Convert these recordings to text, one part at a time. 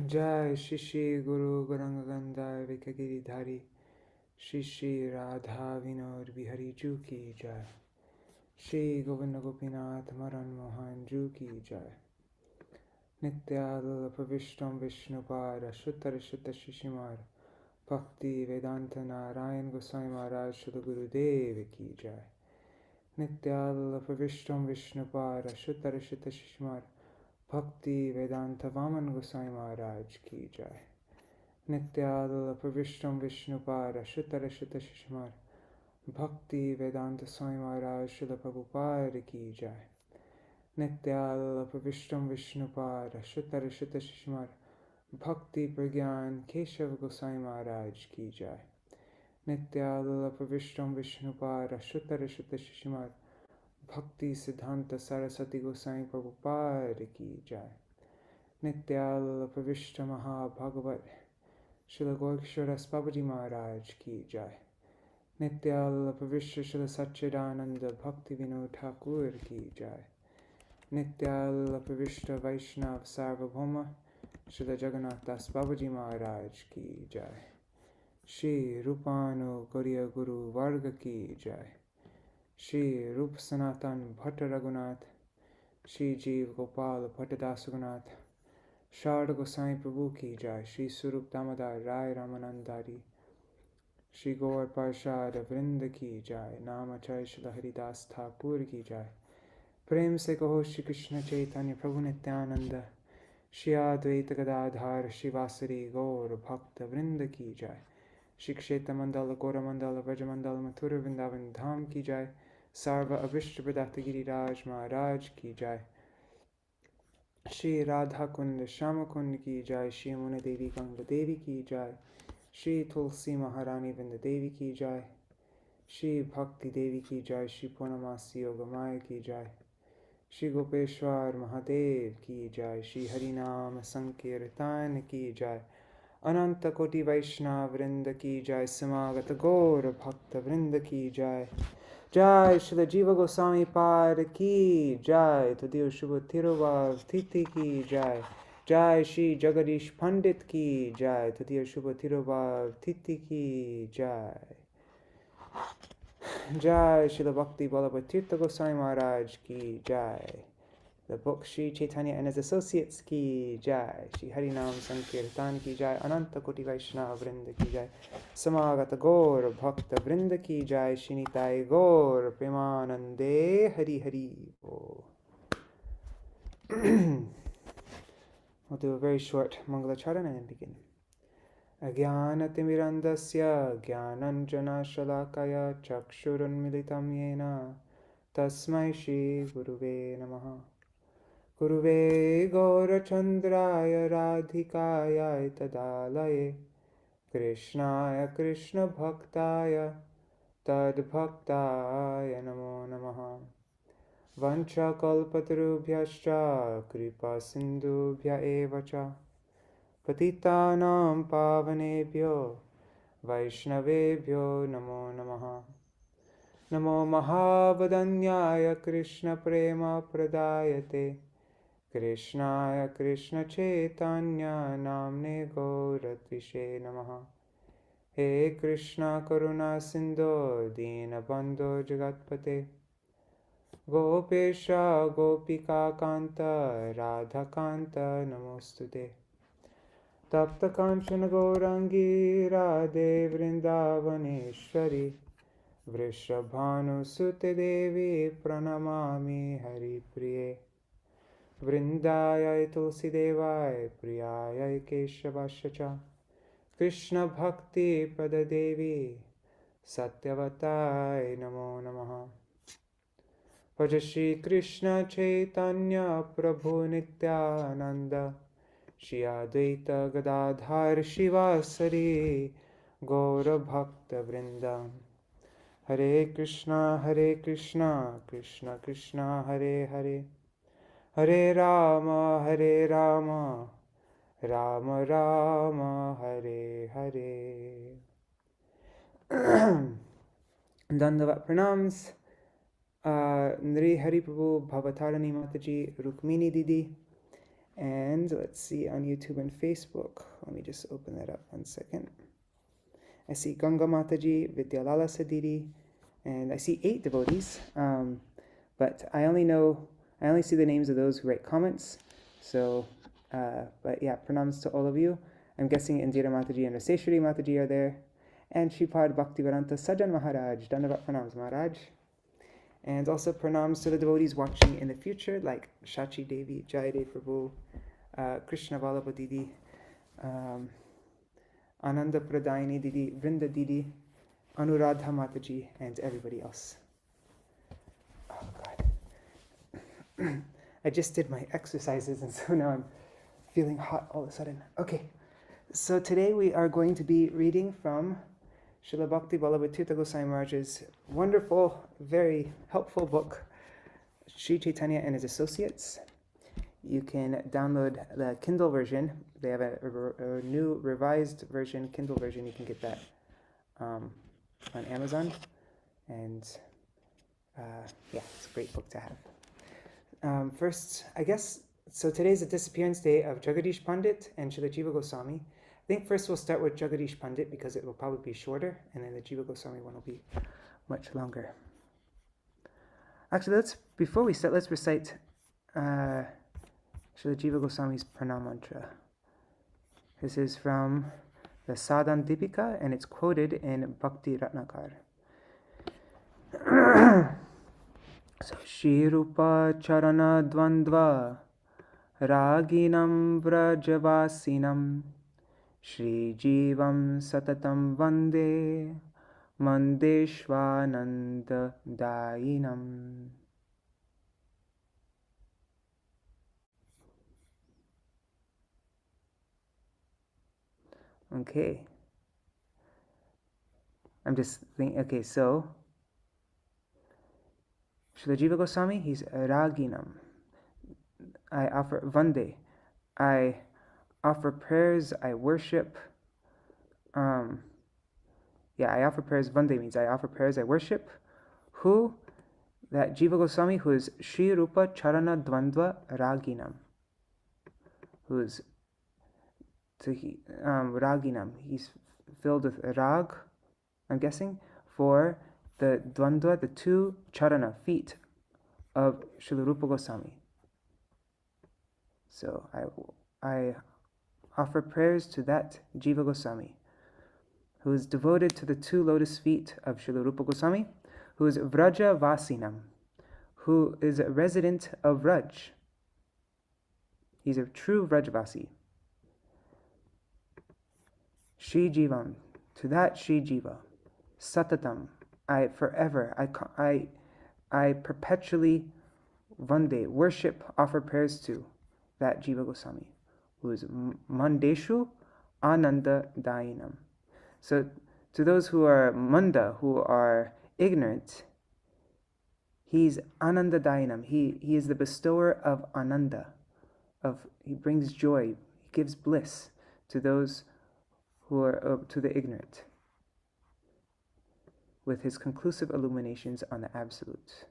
Jai Shri Shri Guru Gauranga Gandhar Vikagiridhari Shri Shri Radha Vinod Bihari Ju Ki Jai Shri Govinda Gopinath Maran Mohan Ju Ki Jai Nityal Pravishtam Vishnupara Shuttar Shutta Shishimar Bhakti Vedanta Narayan Gosvāmī Mahārāja Shuddha Gurudev Ki Jai Nityal Pravishtam Vishnupara Shuttar Shutta Shishimar Bhakti Vedanta Vaman Gosvāmī Mahārāja Ki Jai Nityal Pravishtam Vishnupara Shutara Shutta Shishmar Bhakti Vedanta Swami Mahārāja Srila Prabhupada Ki Jai Nityal Pravishtam Vishnupara Shutara Shutta Shishmar Bhakti Pragyan Keshav Gosvāmī Mahārāja Ki Jai Nityal Pravishtam Vishnupara Shutara Shutta Shishmar Bhakti Siddhanta Saraswati Gosvāmī Prabhupada Ki Jai Nityal Pravishta Maha Bhagavat Srila Gorkshwaras Babaji Maharaj Ki Jai Nityal Pravishta Srila Satchidananda Bhakti Vinod Thakur Ki Jai Nityal Pravishta Vaishnav Sarvabhauma Srila Jagannath Das Babaji Maharaj Ki Jai Shri Rupanu Gauriya Guru Varga Ki Jai Shri Rup Sanatan Bhatta Raghunath Shri Jeev Gopal Bhattadas Raghunath Sharda Goswami Prabhu Ki Jai Shri Surup Damodar Rai Ramanandari Shri Gaur Parshad Vrinda Ki Jai Namachay Shri Haridas Thakur Ki Jai Prem Se Kaho Shri Krishna Chaitanya Prabhu Nityananda Shri Advaita Gadadhar Shri Vasari Gaur Bhakta Vrinda Ki Jai Shri Kshetra Mandala Gora Mandala Vraja Mandala Mathura Vrindavan Dham Ki Jai Sarva Abhishta Pradata Giriraj Maharaj Ki Jai Shri Radha Kund Shama Kund Ki Jai Shri Amuna Devi Ganga Devi Ki Jai Shri Tulsi Maharani Vrinda Devi Ki Jai Shri Bhakti Devi Ki Jai Shri Purnamasi Yogamaya Ki Jai Shri Gopeshwar Mahadev Ki Jai Shri Harinam Sankirtan Ki Jai Ananta Koti Vaishnav Vrinda Ki Jai Samagata Gaur Bhakta Vrinda Ki Jai Jai Śrīla Jīva Gosvāmī Pāda Ki Jai Tadil Shubha Tiravav Titi Ki Jai Jai Shri Jagadīśa Paṇḍita Ki Jai Tadil Shubha Tiravav Titi Ki Jai Jai Śrīla Bhakti Ballabha Tīrtha Gosvāmī Mahārāja Ki Jai The book Shri Caitanya and his associates Ki Jai Shri Harinam Sankirtan Ki Jai Ananta Koti Vaishnava Vrinda Ki Jai Samagata Gaur Bhakta Vrinda Ki Jai Shri Nitai Gaur Premanande Hari Hari Bol. We'll do a very short Mangalacharan and then begin. Agyanatimirandasya Gyananjana Shalakaya Chakshurunmilitam Yena Tasmai Shri Guruve Namaha Guruve Gaurachandraya Radhikaya Tadalaye Krishnaya Krishna Bhaktaya Tadbhaktaya Namo Namaha Vancha Kalpatarubhyascha Kripa Sindhubhya Evacha Patitanam Pavanebhyo Vaishnavebhyo Namo Namaha Namo Mahavadanyaya Krishna Prema Pradayate Krishnaya Krishna Chaitanya Namne Gauratvishe Namaha He Krishna Karuna Sindho Dinabandho Jagatpate Gopesha Gopika Kanta Radha Kanta Namostute Tapta Kanchana Gaurangi Radhe Vrindavaneshwari Vrishabhanu Sute Devi Pranamami Hari Priye Vrindayai Tulsi Devai Priyayai Keshavashacha Krishna Bhakti Pada Devi Satyavatai Namo Namaha Bhaja Shri Krishna Chaitanya Prabhu Nityananda Shri Advaita Gadadhar Shivasari Gaura Bhakta Vrinda Hare Krishna Krishna Krishna Hare Hare Hare Rama Rama Rama Hare Hare. Dandavat pranams. Nri Hari Prabhu Bhavatarani Mataji Rukmini Didi And let's see on YouTube and Facebook. Let me just open that up 1 second. I see Ganga Mataji, Vidyalala Sadidi, and I see 8 devotees. But I only see the names of those who write comments. So, but yeah, pranams to all of you. I'm guessing Indira Mataji and Raseshwari Mataji are there. And Shripad Bhaktivedanta Sajan Mahārāja. Dandavat pranams, Mahārāj. And also pranams to the devotees watching in the future, like Shachi Devi, Jayadev Prabhu, Krishna Ballabha Didi, Ananda Pradayini Didi, Vrinda Didi, Anuradha Mataji, and everybody else. Oh God. I just did my exercises, and so now I'm feeling hot all of a sudden. Okay, so today we are going to be reading from Srila Bhakti Ballabha Tīrtha Gosvāmī Mahārāja's wonderful, very helpful book, Sri Caitanya and His Associates. You can download the Kindle version. They have a new revised version, Kindle version. You can get that on Amazon. And yeah, it's a great book to have. First, I guess, so today's the disappearance day of Jagadīśa Paṇḍita and Śrīla Jīva Gosvāmī. I think first we'll start with Jagadīśa Paṇḍita because it will probably be shorter, and then the Jīva Gosvāmī one will be much longer. Actually, before we start, let's recite Śrīla Jīva Gosvāmī's pranam mantra. This is from the Sadhan Dipika, and it's quoted in Bhakti Ratnakar. So, Shrirupa Charana Dvandva Raginam Vrajavasinam Shri Jivam Satatam Vande Mandeshwananda Dainam. Okay. I'm just thinking, okay, so Śrīla Jīva Gosvāmī, he's Raginam. I offer Vande. I offer prayers, I worship. I offer prayers. Vande means I offer prayers, I worship. Who? That Jīva Gosvāmī, who is Shri Rupa Charana Dvandva Raginam. Who is Raginam. He's filled with rag, I'm guessing, for the Dvandva, the 2 charana, feet of Śrīla Rupa Gosvāmī. So I offer prayers to that Jīva Gosvāmī, who is devoted to the 2 lotus feet of Śrīla Rupa Gosvāmī, who is Vraja Vasinam, who is a resident of Vraj. He's a true Vrajvasi. Shri Jivam, to that Shri Jiva, Satatam, I perpetually Vande, worship, offer prayers to that Jīva Gosvāmī, who is Mandeshu Ananda Dainam. So to those who are Manda, who are ignorant, he's Ananda Dainam. He is the bestower of Ananda. He brings joy, he gives bliss to those who are to the ignorant, with his conclusive illuminations on the Absolute.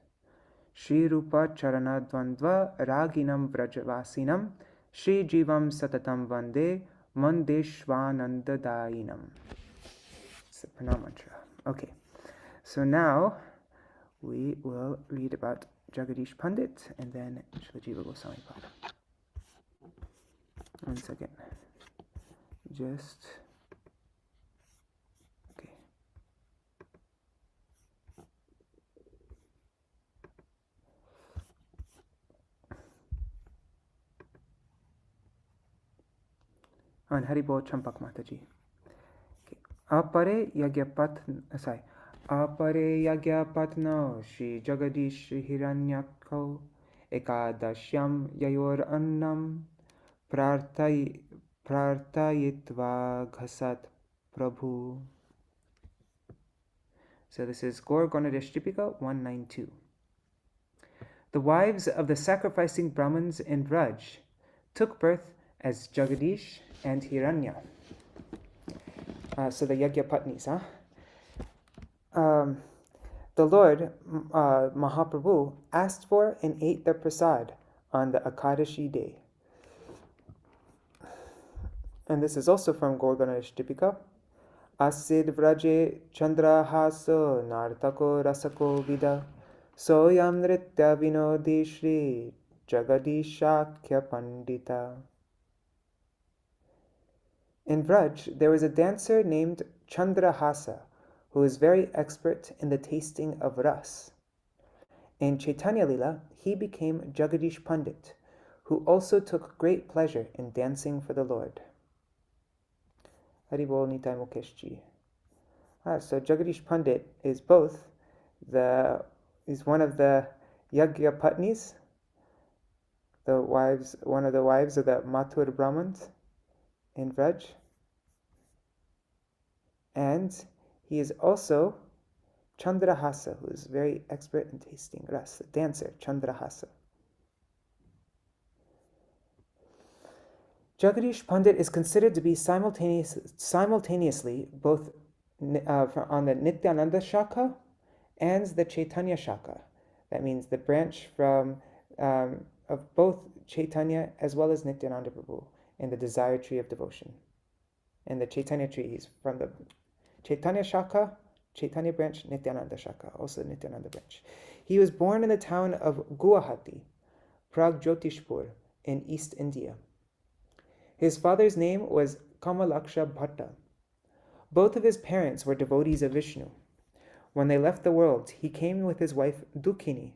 Shri Rupa Charana Dvandva Raginam Vrajavasinam Shri Jivam Satatam Vande Mandeshwananda Dainam. It's the pranam mantra. Okay, so now we will read about Jagadīśa Paṇḍita and then Śrīla Jīva Gosvāmī Pada. 1 second. Just... okay. And Haribol Champak Mataji. Apare Yagyapatno Shri Jagadīśa Hiranyako Ekadashyam Yayor Annam Prartayitva Ghasat Prabhu. So this is Gaur Gaunadesh Dipika 192. The wives of the sacrificing Brahmins in Vraj took birth as Jagadīśa and Hiranya. So the Yajna Patnis, the Lord Mahaprabhu asked for and ate the prasad on the Akadashi day. and this is also from Gaurganesh Dipika. Asid vraje chandrahaso nartako rasako vida soyam nritya vinodi shri Jagadīśa Paṇḍita. In Vraj, there was a dancer named Chandrahasa who was very expert in the tasting of ras. In Caitanya Lila, he became Jagadīśa Paṇḍita, who also took great pleasure in dancing for the Lord. Haribol Nitai Mukeshji. So Jagadīśa Paṇḍita is one of the Yagya Patnis, one of the wives of the Mathur Brahmins in Vraj. And he is also Chandrahasa, who is very expert in tasting ras, the dancer, Chandrahasa. Jagadīśa Paṇḍita is considered to be simultaneously both on the Nityananda Shaka and the Caitanya Shaka. That means the branch of both Caitanya as well as Nityananda Prabhu in the desire tree of devotion. And the Caitanya tree is from the Caitanya Shaka, Caitanya branch, Nityananda Shaka, also Nityananda branch. He was born in the town of Guwahati, Pragjotishpur, in East India. His father's name was Kamalaksha Bhatta. Both of his parents were devotees of Vishnu. When they left the world, he came with his wife Dukhini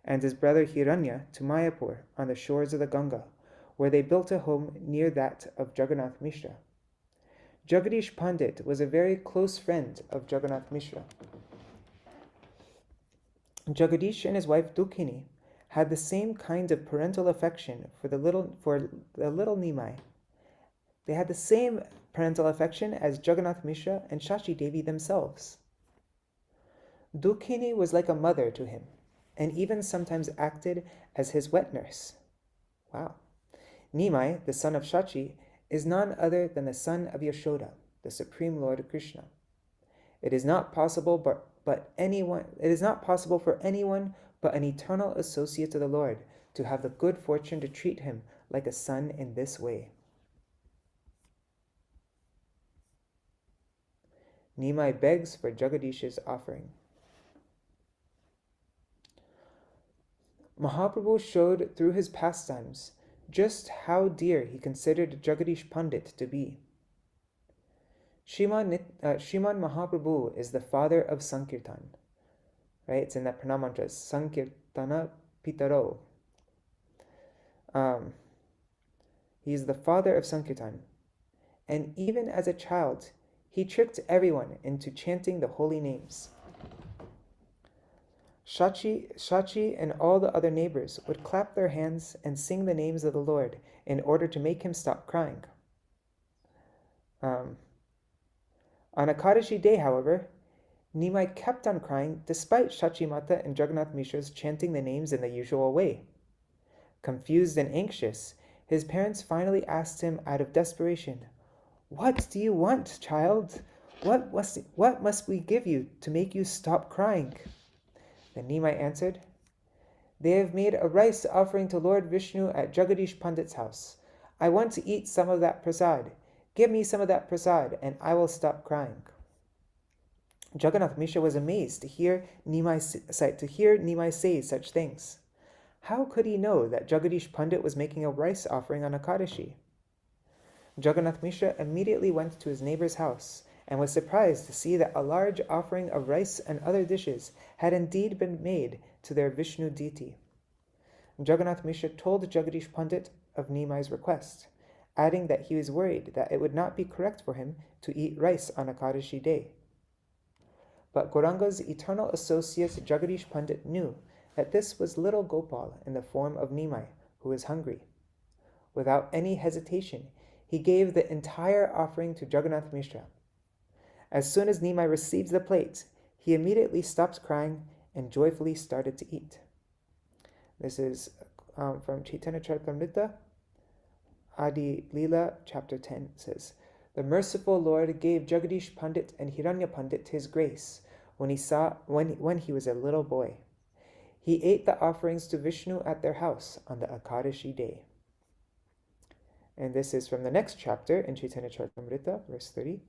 and his brother Hiranya to Mayapur on the shores of the Ganga, where they built a home near that of Jagannath Mishra. Jagadīśa Paṇḍita was a very close friend of Jagannath Mishra. Jagadish and his wife Dukhini had the same kind of parental affection for the little Nimai. They had the same parental affection as Jagannath Mishra and Shashi Devi themselves. Dukhini was like a mother to him, and even sometimes acted as his wet nurse. Wow. Nimai, the son of Shachi, is none other than the son of Yashoda, the Supreme Lord Krishna. It is not possible for anyone but an eternal associate of the Lord to have the good fortune to treat him like a son in this way. Nimai begs for Jagadīśa's offering. Mahaprabhu showed through his pastimes just how dear he considered Jagadīśa Paṇḍita to be. Shriman Mahaprabhu is the father of Sankirtan. Right? It's in that pranam mantra, Sankirtana Pitaro. He is the father of Sankirtan. And even as a child, he tricked everyone into chanting the holy names. Shachi and all the other neighbors would clap their hands and sing the names of the Lord in order to make him stop crying. On Ekadashi day, however, Nimai kept on crying despite Shachi Mata and Jagannath Mishra's chanting the names in the usual way. Confused and anxious, his parents finally asked him out of desperation, "What do you want, child? What must we give you to make you stop crying?" Then Nimai answered, "They have made a rice offering to Lord Vishnu at Jagadīśa Paṇḍita's house. I want to eat some of that prasad. Give me some of that prasad, and I will stop crying." Jagannath Mishra was amazed to hear Nimai say such things. How could he know that Jagadīśa Paṇḍita was making a rice offering on Ekadashi? Jagannath Mishra immediately went to his neighbor's house and was surprised to see that a large offering of rice and other dishes had indeed been made to their Vishnu deity. Jagannath Mishra told Jagadīśa Paṇḍita of Nimai's request, adding that he was worried that it would not be correct for him to eat rice on Ekadashi day. But Gauranga's eternal associate Jagadīśa Paṇḍita knew that this was little Gopal in the form of Nimai, who was hungry. Without any hesitation, he gave the entire offering to Jagannath Mishra. As soon as Nimai received the plate, he immediately stopped crying and joyfully started to eat. This is from Chaitanya Charitamrita, Adi Leela, chapter 10, says, "The merciful Lord gave Jagadīśa Paṇḍita and Hiranya Paṇḍita his grace when he was a little boy. He ate the offerings to Vishnu at their house on the Ekadashi day." And this is from the next chapter in Caitanya Charitamrita, verse 30. It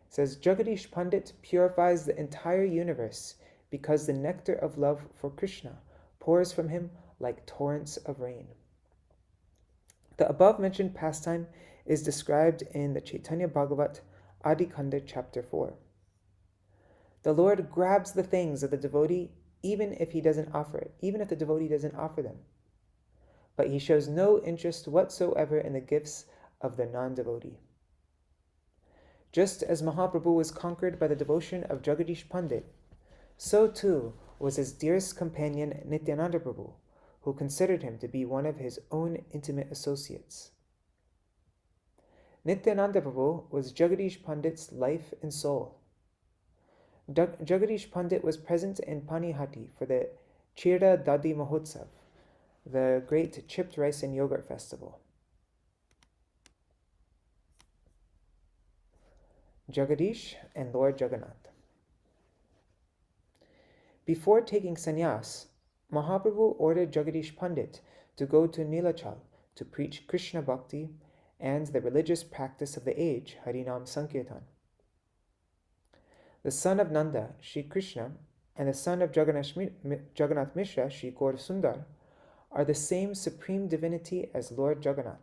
says, Jagadīśa Paṇḍita purifies the entire universe because the nectar of love for Krishna pours from him like torrents of rain. The above-mentioned pastime is described in the Chaitanya Bhagavat Adikanda chapter 4. The Lord grabs the things of the devotee even if the devotee doesn't offer them. But he shows no interest whatsoever in the gifts of the non-devotee. Just as Mahaprabhu was conquered by the devotion of Jagadīśa Paṇḍita, so too was his dearest companion Nityananda Prabhu, who considered him to be one of his own intimate associates. Nityananda Prabhu was Jagadīśa Paṇḍita's life and soul. Jagadīśa Paṇḍita was present in Panihati for the Chira Dadi Mahotsav, the great chipped rice and yogurt festival. Jagadīśa and Lord Jagannath. Before taking sannyas, Mahaprabhu ordered Jagadīśa Paṇḍita to go to Nilachal to preach Krishna Bhakti and the religious practice of the age, Harinam Sankirtan. The son of Nanda, Shri Krishna, and the son of Jagannath Mishra, Shri Gaur Sundar, are the same supreme divinity as Lord Jagannath.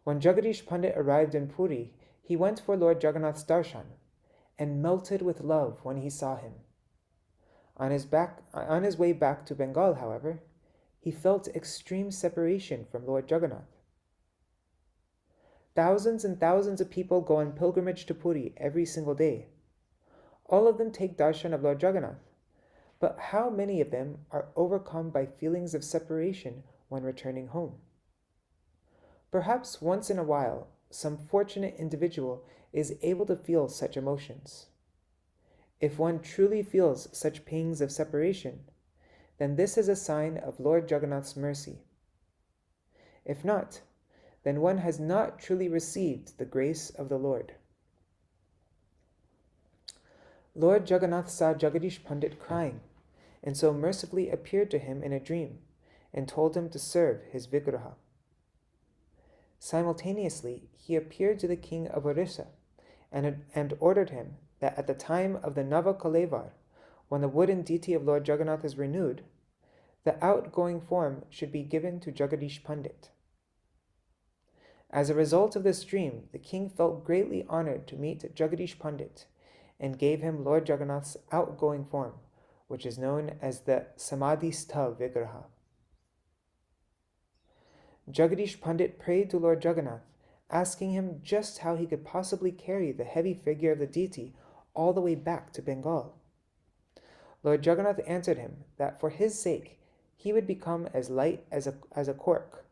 When Jagadīśa Paṇḍita arrived in Puri, he went for Lord Jagannath's darshan and melted with love when he saw him. On his way back to Bengal, however, he felt extreme separation from Lord Jagannath. Thousands and thousands of people go on pilgrimage to Puri every single day. All of them take darshan of Lord Jagannath, but how many of them are overcome by feelings of separation when returning home? Perhaps once in a while, some fortunate individual is able to feel such emotions. If one truly feels such pangs of separation, then this is a sign of Lord Jagannath's mercy. If not, then one has not truly received the grace of the Lord. Lord Jagannath saw Jagadīśa Paṇḍita crying, and so mercifully appeared to him in a dream, and told him to serve his Vigraha. Simultaneously, he appeared to the king of Orissa, and ordered him that at the time of the Nava Kalevar, when the wooden deity of Lord Jagannath is renewed, the outgoing form should be given to Jagadīśa Paṇḍita. As a result of this dream, the king felt greatly honored to meet Jagadīśa Paṇḍita and gave him Lord Jagannath's outgoing form, which is known as the Samadhistha Vigraha. Jagadīśa Paṇḍita prayed to Lord Jagannath, asking him just how he could possibly carry the heavy figure of the deity all the way back to Bengal. Lord Jagannath answered him that for his sake, he would become as light as a cork.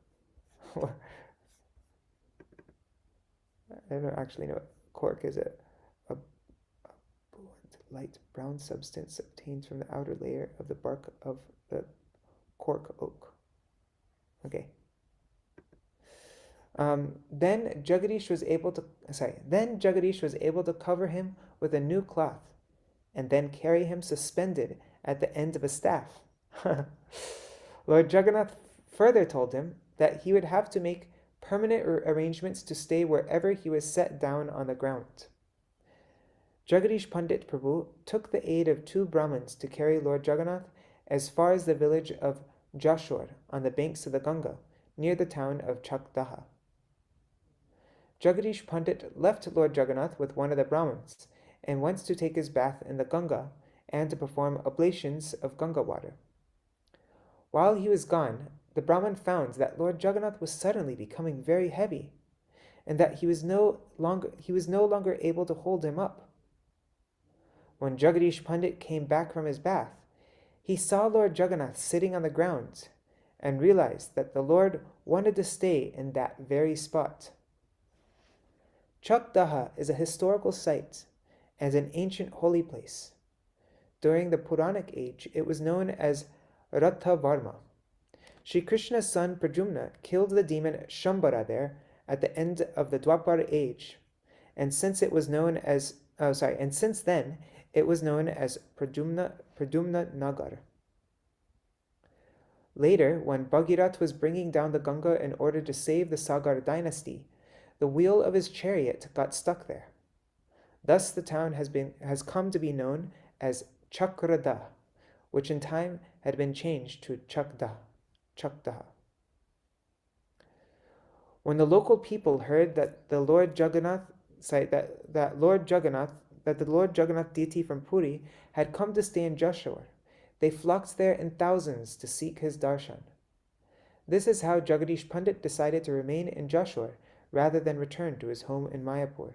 I don't actually know what cork is. A blunt, light brown substance obtained from the outer layer of the bark of the cork oak. Okay. Then Jagadīśa was able to cover him with a new cloth, and then carry him suspended at the end of a staff. Lord Jagannath further told him that he would have to make permanent arrangements to stay wherever he was set down on the ground. Jagadīśa Paṇḍita Prabhu took the aid of 2 Brahmins to carry Lord Jagannath as far as the village of Jashore on the banks of the Ganga, near the town of Chakdaha. Jagadīśa Paṇḍita left Lord Jagannath with one of the Brahmins and went to take his bath in the Ganga and to perform oblations of Ganga water. While he was gone, the Brahmin found that Lord Jagannath was suddenly becoming very heavy, and that he was no longer able to hold him up. When Jagadīśa Paṇḍita came back from his bath, he saw Lord Jagannath sitting on the ground, and realized that the Lord wanted to stay in that very spot. Chakdaha is a historical site and an ancient holy place. During the Puranic age, it was known as Rathavarma. Shri Krishna's son Pradyumna killed the demon Shambhara there at the end of the Dwapar age, and since then it was known as Pradyumna Nagar. Later, when Bhagirath was bringing down the Ganga in order to save the Sagar dynasty, the wheel of his chariot got stuck there. Thus the town has come to be known as Chakrada, which in time had been changed to Chakdaha. When the local people heard that the Lord Jagannath deity from Puri had come to stay in Jashore, they flocked there in thousands to seek his darshan. This is how Jagadīśa Paṇḍita decided to remain in Jashore rather than return to his home in Mayapur.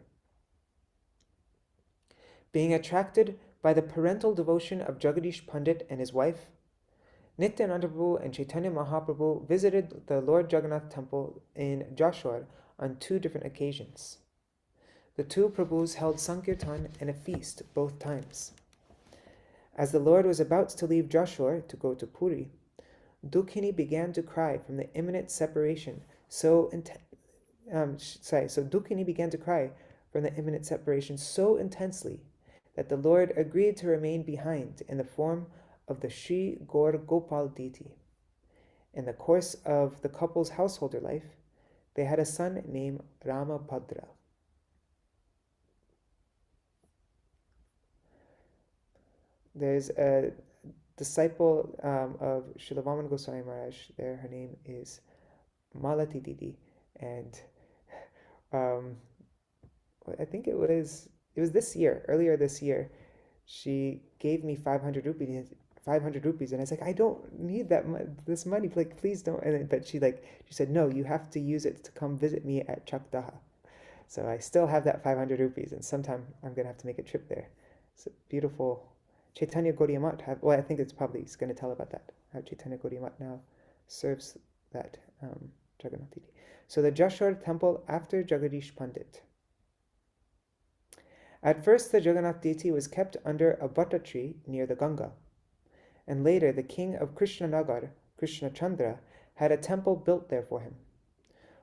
Being attracted by the parental devotion of Jagadīśa Paṇḍita and his wife, Nityananda Prabhu and Caitanya Mahaprabhu visited the Lord Jagannath temple in Jashore on 2 different occasions. The 2 Prabhus held Sankirtan and a feast both times. As the Lord was about to leave Jashore to go to Puri, Dukhini began to cry from the imminent separation Dukhini began to cry from the imminent separation so intensely that the Lord agreed to remain behind in the form of the Sri Gaur Gopal deity. In the course of the couple's householder life, they had a son named Ramabhadra. There's a disciple of Śrīla Vāman Gosvāmī Mahārāja there. Her name is Malati Didi, and I think it was this year, earlier this year, she gave me 500 rupees, and I was like, I don't need this money, like, please don't. But she said, no, you have to use it to come visit me at Chakdaha. So I still have that 500 rupees, and sometime I'm gonna have to make a trip there. It's a beautiful. Caitanya Gaudiya Math I think it's going to tell about that, how Caitanya Gaudiya Math now serves that Jagannath deity. So the Jashore temple after Jagadīśa Paṇḍita. At first the Jagannath deity was kept under a butta tree near the Ganga, and later the king of Krishnanagar, Krishna Chandra, had a temple built there for him.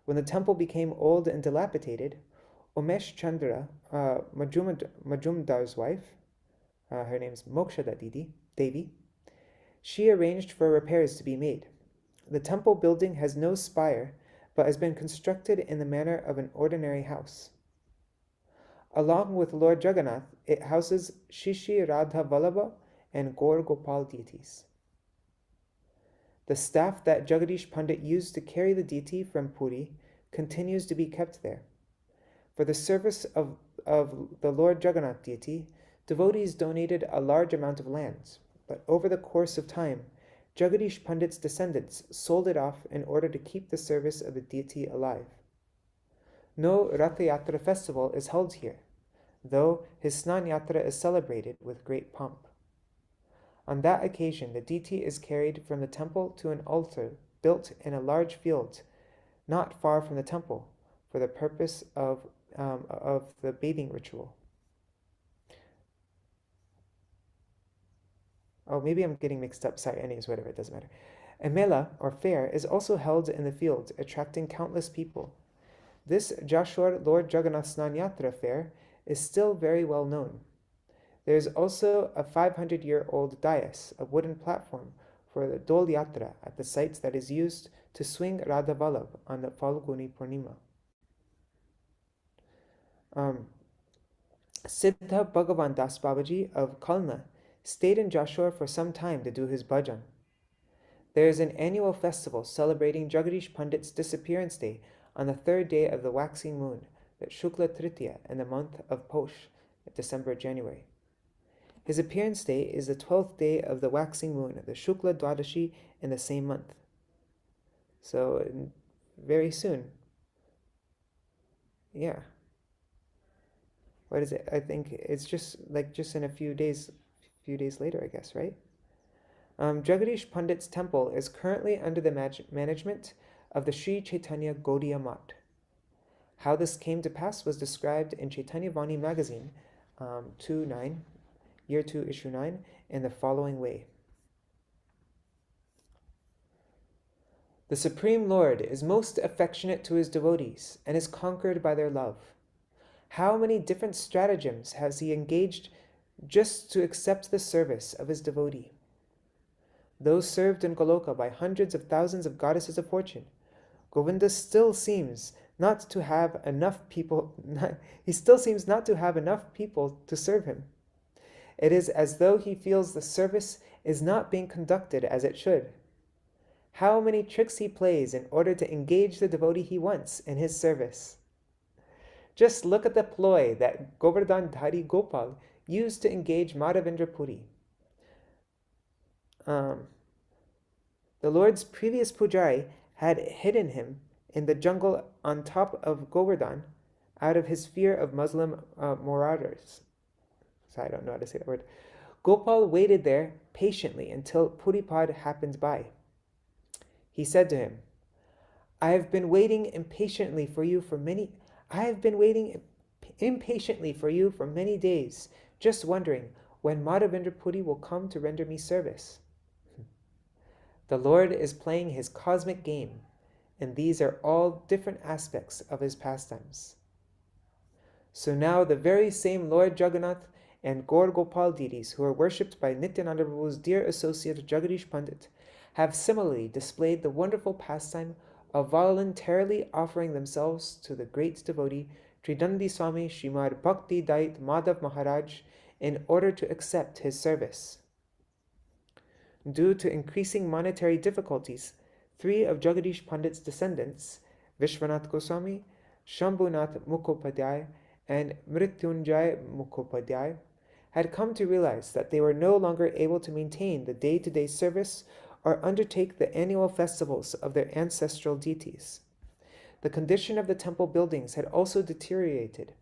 When the temple became old and dilapidated, Umesh Chandra, Majumdar's wife, her name's Mokshada Devi, she arranged for repairs to be made. The temple building has no spire, but has been constructed in the manner of an ordinary house. Along with Lord Jagannath, it houses Shishi Radha Ballabha and Gaur Gopal deities. The staff that Jagadīśa Paṇḍita used to carry the deity from Puri continues to be kept there. For the service of the Lord Jagannath deity, devotees donated a large amount of land, but over the course of time, Jagadīśa Paṇḍita's descendants sold it off in order to keep the service of the deity alive. No Ratha Yatra festival is held here, though his Snan Yatra is celebrated with great pomp. On that occasion, the deity is carried from the temple to an altar built in a large field not far from the temple for the purpose of the bathing ritual. Oh, maybe I'm getting mixed up. Sorry, anyways, whatever, it doesn't matter. A mela, or fair, is also held in the field, attracting countless people. This Jashore Lord Jagannath Snan Yatra fair is still very well known. There is also a 500-year-old dais, a wooden platform, for the Dol Yatra at the site that is used to swing Radha Vallabha on the Falguni Purnima. Siddha Bhagavan Das Babaji of Kalna stayed in Jashore for some time to do his bhajan. There is an annual festival celebrating Jagadīśa Paṇḍita's disappearance day on the 3rd day of the waxing moon, the Shukla Tritiya, in the month of Posh, December-January. His appearance day is the 12th day of the waxing moon, the Shukla Dwadashi, in the same month. So, very soon. Yeah. What is it? I think it's just in a few days later, I guess, right? Jagadīśa Paṇḍita's temple is currently under the management of the Sri Caitanya Gaudiya Math. How this came to pass was described in Caitanya Vani magazine, Year 2, Issue 9, in the following way. The Supreme Lord is most affectionate to his devotees and is conquered by their love. How many different stratagems has he engaged just to accept the service of his devotee? Though served in Goloka by hundreds of thousands of goddesses of fortune, Govinda still seems not to have enough people. He still seems not to have enough people to serve him. It is as though he feels the service is not being conducted as it should. How many tricks he plays in order to engage the devotee he wants in his service. Just look at the ploy that Govardhan Dhari Gopal used to engage Madhavendra Puri. The Lord's previous pujari had hidden him in the jungle on top of Govardhan out of his fear of Muslim marauders. So I don't know how to say that word. Gopal waited there patiently until Puripad happened by. He said to him, I have been waiting impatiently for you for many days, just wondering when Madhavendra Puri will come to render me service. The Lord is playing his cosmic game, and these are all different aspects of his pastimes. So now the very same Lord Jagannath and Gaur Gopal deities who are worshipped by Nityananda Prabhu's dear associate Jagadīśa Paṇḍita have similarly displayed the wonderful pastime of voluntarily offering themselves to the great devotee Tridandi Swami Srimad Bhakti Dait Madhav Mahārāja in order to accept his service. Due to increasing monetary difficulties, 3 of Jagadīśa Paṇḍita's descendants, Vishwanath Goswami, Shambhunath Mukhopadhyay, and Mrityunjay Mukhopadhyay, had come to realize that they were no longer able to maintain the day-to-day service or undertake the annual festivals of their ancestral deities. The condition of the temple buildings had also deteriorated,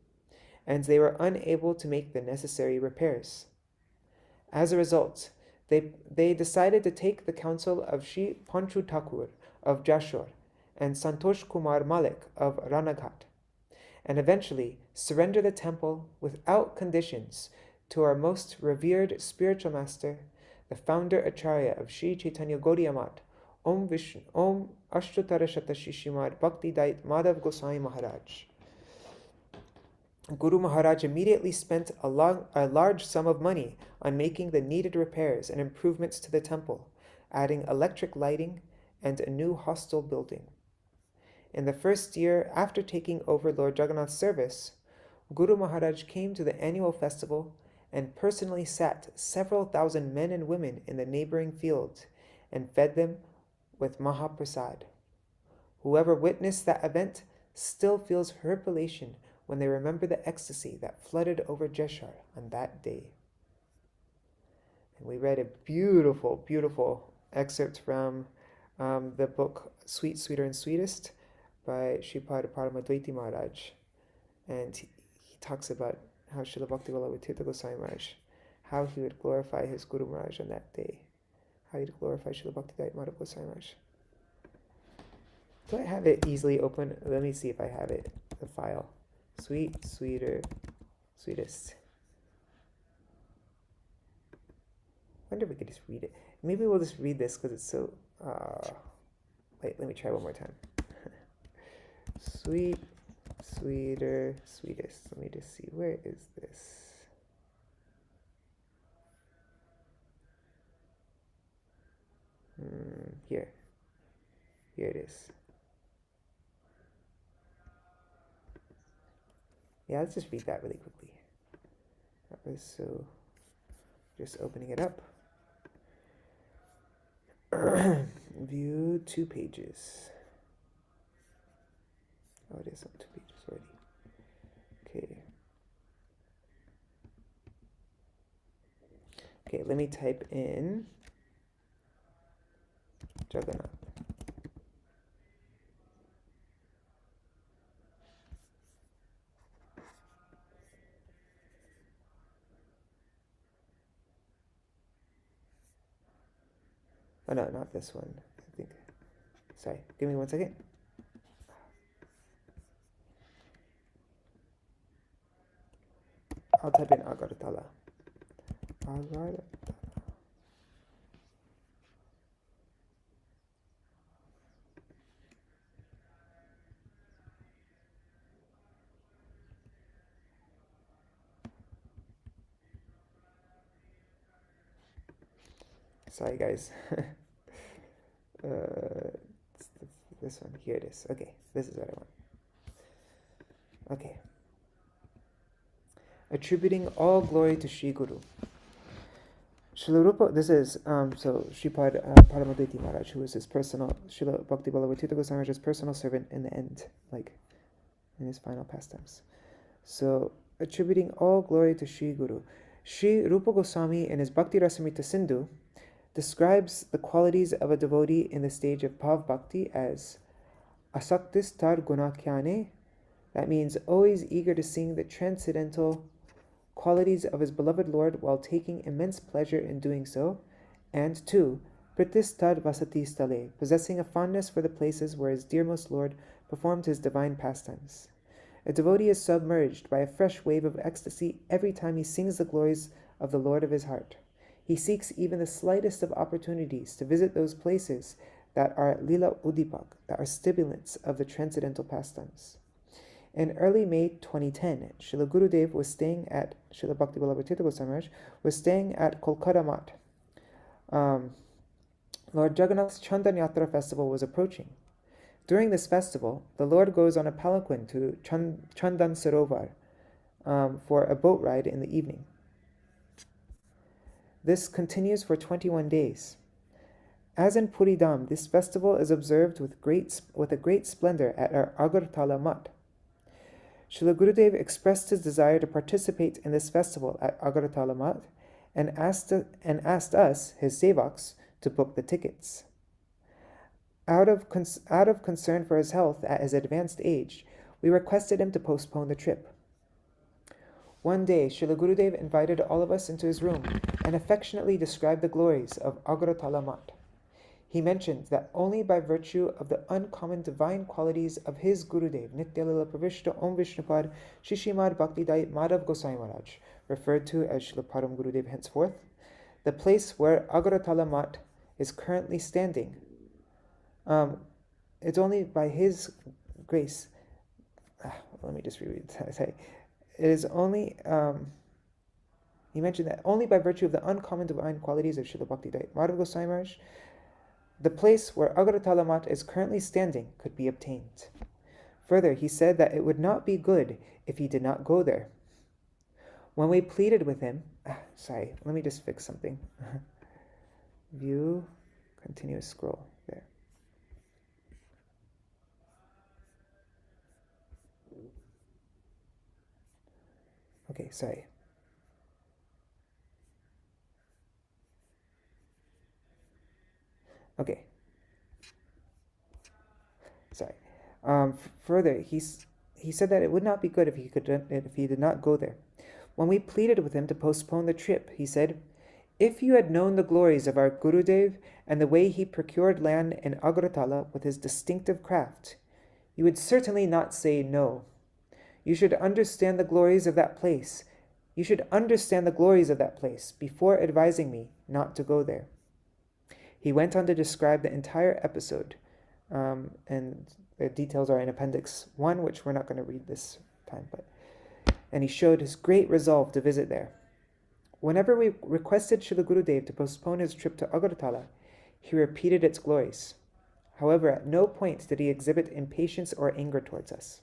and they were unable to make the necessary repairs. As a result, they decided to take the counsel of Shri Panchu Thakur of Jashore and Santosh Kumar Malik of Ranaghat, and eventually surrender the temple without conditions to our most revered spiritual master, the founder Acharya of Sri Chaitanya Gaudiya Math, Om Ashtutara Shata Shishimad Bhakti Dait Madhav Goswami Mahārāja. Guru Mahārāja immediately spent a large sum of money on making the needed repairs and improvements to the temple, adding electric lighting and a new hostel building. In the first year after taking over Lord Jagannath's service, Guru Mahārāja came to the annual festival and personally sat several thousand men and women in the neighboring fields and fed them with Mahaprasad. Whoever witnessed that event still feels horripilation when they remember the ecstasy that flooded over Jeshar on that day. And we read a beautiful, beautiful excerpt from the book Sweet, Sweeter and Sweetest by Sripad Paramadvaiti Maharaj. And he talks about how Srila Bhakti Ballabha Tīrtha Goswami Maharaj, how he would glorify his Guru Maharaj on that day, how he would glorify Srila Bhakti Dait Madhav Goswami Maharaj. Do I have it easily open? Let me see if I have it, the file. Sweet, Sweeter, Sweetest. I wonder if we could just read it. Maybe we'll just read this because it's so... Wait, let me try one more time. Sweet, Sweeter, Sweetest. Let me just see. Where is this? Here. Here it is. Yeah, let's just read that really quickly. That was so... Just opening it up. View 2 pages. Oh, it is on 2 pages already. Okay. Okay, let me type in Jagannath. Oh no, not this one. I think. Sorry, give me 1 second. I'll type in Agartala. Agartala. sorry guys. This one, here it is. Okay, this is what I want. Okay. Attributing all glory to Sri Guru. Śrīla Rupa, this is, so Sripad Paramadaiti Mahārāja, who was his personal, Śrīla Bhakti Ballabha Tīrtha Gosvāmī's personal servant in the end, like in his final pastimes. So, attributing all glory to Sri Guru. Sri Rupa Gosvāmī in his Bhakti Rasamrita Sindhu describes the qualities of a devotee in the stage of Bhav Bhakti as Asaktis tar gunakyane, that means always eager to sing the transcendental qualities of his beloved Lord while taking immense pleasure in doing so, and 2. Pritistad vasati stale, possessing a fondness for the places where his dearmost Lord performed his divine pastimes. A devotee is submerged by a fresh wave of ecstasy every time he sings the glories of the Lord of his heart. He seeks even the slightest of opportunities to visit those places that are lila udipak, that are stimulants of the transcendental pastimes. In early May 2010, Srila Gurudev was staying at Srila Bhakti Ballabha Tīrtha Gosvāmī was staying at Kolkata Math. Lord Jagannath's Chandan Yatra festival was approaching. During this festival, the Lord goes on a palanquin to Chandan Sarovar for a boat ride in the evening. This continues for 21 days. As in Puri Dham, this festival is observed with a great splendor at our Agartala Math. Srila Gurudev expressed his desire to participate in this festival at Agartala Math and asked us, his sevaks, to book the tickets. Out of concern for his health at his advanced age, we requested him to postpone the trip. One day, Srila Gurudev invited all of us into his room and affectionately described the glories of Agartala Math. He mentioned that only by virtue of the uncommon divine qualities of his Gurudev, Nityalila Pravishta Om Vishnupad Shishimad Bhakti Dait Madhav Gosai Maharaj, referred to as Srila Param Gurudev henceforth, the place where Agartala Math is currently standing. It's only by his grace. Let me just reread that. It is only. He mentioned that only by virtue of the uncommon divine qualities of Srila Bhakti Dait Madhav Gosai Maharaj, the place where Agartala Math is currently standing could be obtained. Further, he said that it would not be good if he did not go there. When we pleaded with him, let me just fix something. View, continuous scroll, there. Okay, sorry. Okay. Sorry. Further, he said that it would not be good if he did not go there. When we pleaded with him to postpone the trip, he said, "If you had known the glories of our Gurudev and the way he procured land in Agartala with his distinctive craft, you would certainly not say no. You should understand the glories of that place. You should understand the glories of that place before advising me not to go there." He went on to describe the entire episode, and the details are in Appendix 1, which we're not going to read this time, and he showed his great resolve to visit there. Whenever we requested Srila Gurudev to postpone his trip to Agartala, he repeated its glories. However, at no point did he exhibit impatience or anger towards us.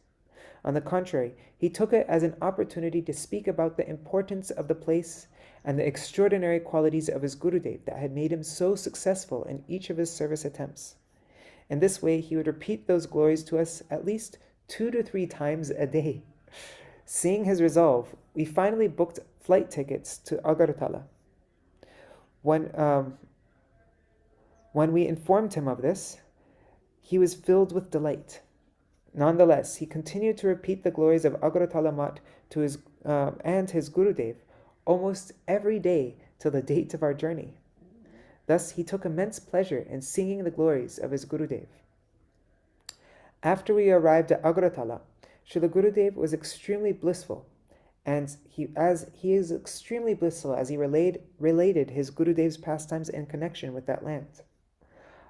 On the contrary, he took it as an opportunity to speak about the importance of the place and the extraordinary qualities of his Gurudev that had made him so successful in each of his service attempts. In this way, he would repeat those glories to us at least 2 to 3 times a day. Seeing his resolve, we finally booked flight tickets to Agartala. When we informed him of this, he was filled with delight. Nonetheless, he continued to repeat the glories of Agartala Math to his Gurudev almost every day till the date of our journey. Thus, he took immense pleasure in singing the glories of his Gurudev. After we arrived at Agartala, Srila Gurudev was extremely blissful, and he is extremely blissful as he related his Gurudev's pastimes in connection with that land.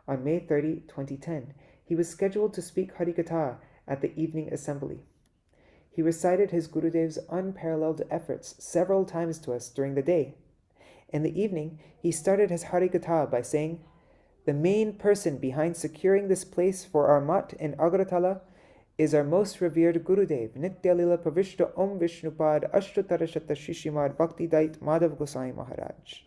On May 30, 2010, he was scheduled to speak Harikatha at the evening assembly. He recited his Gurudev's unparalleled efforts several times to us during the day. In the evening, he started his Harikatha by saying, "The main person behind securing this place for our mat in Agratala is our most revered Gurudev, Nityalila Pravishta Om Vishnupad Ashtatarashata Shishimad Bhakti Dait Madhav Gosvāmī Mahārāja."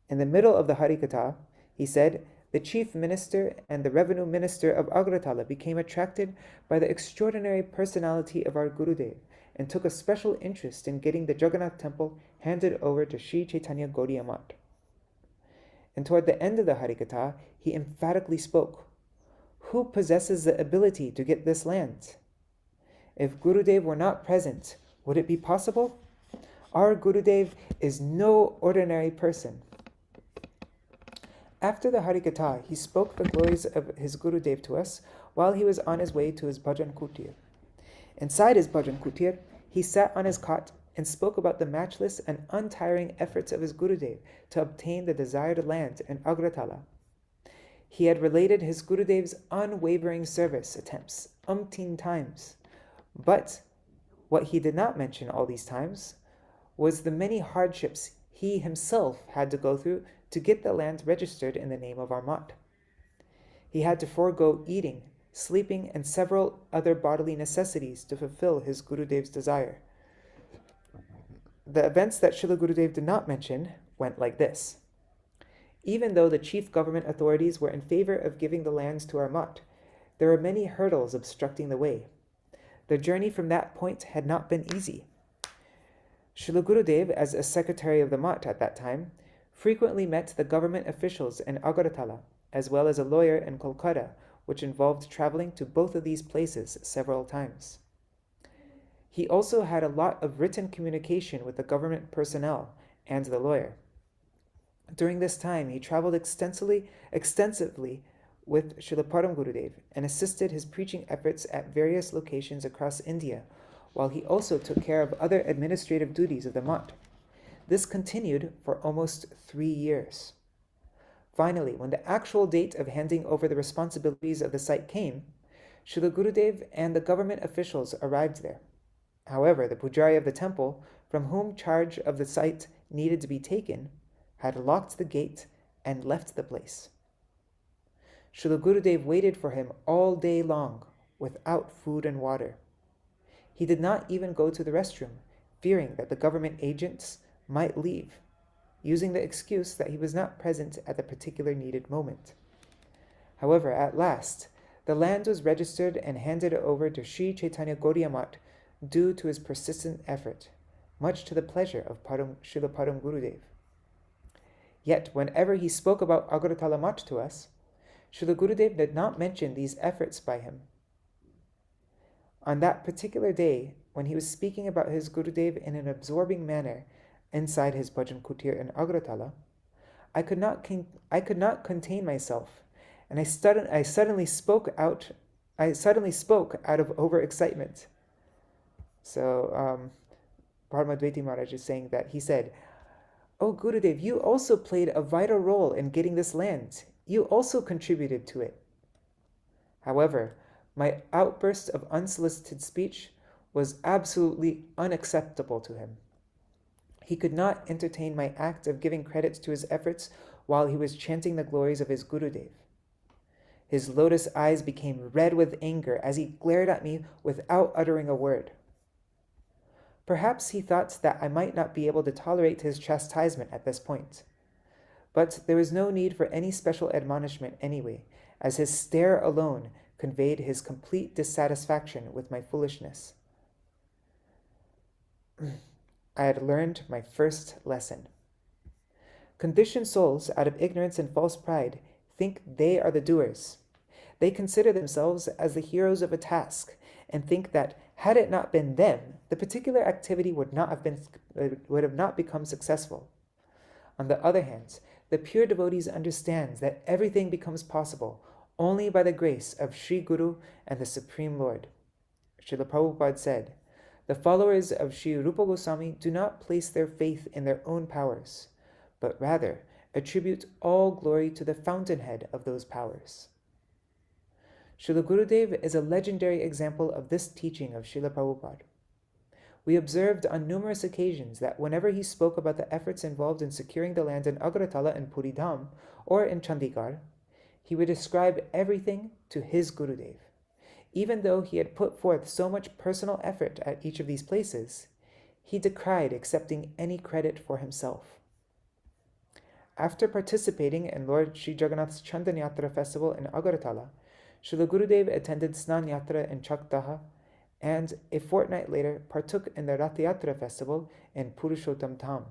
In the middle of the Harikatha, he said, "The chief minister and the revenue minister of Agratala became attracted by the extraordinary personality of our Gurudev and took a special interest in getting the Jagannath temple handed over to Sri Caitanya Gaudiya Math." And toward the end of the Harikatha, he emphatically spoke, "Who possesses the ability to get this land? If Gurudev were not present, would it be possible? Our Gurudev is no ordinary person." After the Harikatha, he spoke the glories of his Gurudev to us while he was on his way to his bhajan kutir. Inside his bhajan kutir, he sat on his cot and spoke about the matchless and untiring efforts of his Gurudev to obtain the desired land in Agratala. He had related his Gurudev's unwavering service attempts umpteen times, but what he did not mention all these times was the many hardships he himself had to go through to get the land registered in the name of our mat. He had to forego eating, sleeping, and several other bodily necessities to fulfill his Gurudev's desire. The events that Srila Gurudev did not mention went like this. Even though the chief government authorities were in favor of giving the lands to our mat, there were many hurdles obstructing the way. The journey from that point had not been easy. Srila Gurudev, as a secretary of the mat at that time, frequently met the government officials in Agaratala, as well as a lawyer in Kolkata, which involved traveling to both of these places several times. He also had a lot of written communication with the government personnel and the lawyer. During this time, he traveled extensively with Srila Param Gurudev and assisted his preaching efforts at various locations across India, while he also took care of other administrative duties of the mat. This continued for almost 3 years. Finally, when the actual date of handing over the responsibilities of the site came, Srila Gurudev and the government officials arrived there. However, the pujari of the temple, from whom charge of the site needed to be taken, had locked the gate and left the place. Srila Gurudev waited for him all day long without food and water. He did not even go to the restroom, fearing that the government agents might leave, using the excuse that he was not present at the particular needed moment. However, at last, the land was registered and handed over to Sri Caitanya Gaudiya Math due to his persistent effort, much to the pleasure of Srila Param Gurudev. Yet, whenever he spoke about Agaratala Math to us, Srila Gurudev did not mention these efforts by him. On that particular day, when he was speaking about his Gurudev in an absorbing manner inside his bhajan kutir in Agratala, I could not contain myself, and I suddenly spoke out of overexcitement. So, Paramadvaiti Maharaj is saying that he said, "Oh Gurudev, you also played a vital role in getting this land. You also contributed to it." However, my outburst of unsolicited speech was absolutely unacceptable to him. He could not entertain my act of giving credit to his efforts while he was chanting the glories of his Gurudev. His lotus eyes became red with anger as he glared at me without uttering a word. Perhaps he thought that I might not be able to tolerate his chastisement at this point. But there was no need for any special admonishment anyway, as his stare alone conveyed his complete dissatisfaction with my foolishness. I had learned my first lesson. Conditioned souls, out of ignorance and false pride, think they are the doers. They consider themselves as the heroes of a task and think that had it not been them, the particular activity would have not become successful. On the other hand, the pure devotees understand that everything becomes possible only by the grace of Sri Guru and the Supreme Lord. Srila Prabhupada said, "The followers of Sri Rupa Gosvāmī do not place their faith in their own powers, but rather attribute all glory to the fountainhead of those powers." Srila Gurudev is a legendary example of this teaching of Srila Prabhupada. We observed on numerous occasions that whenever he spoke about the efforts involved in securing the land in Agaratala and Puridham, or in Chandigarh, he would describe everything to his Gurudev. Even though he had put forth so much personal effort at each of these places, he decried accepting any credit for himself. After participating in Lord Sri Jagannath's Chandan Yatra festival in Agaratala, Srila Gurudev attended Snan Yatra in Chakdaha, and a fortnight later partook in the Rath Yatra festival in Purushottam Dham.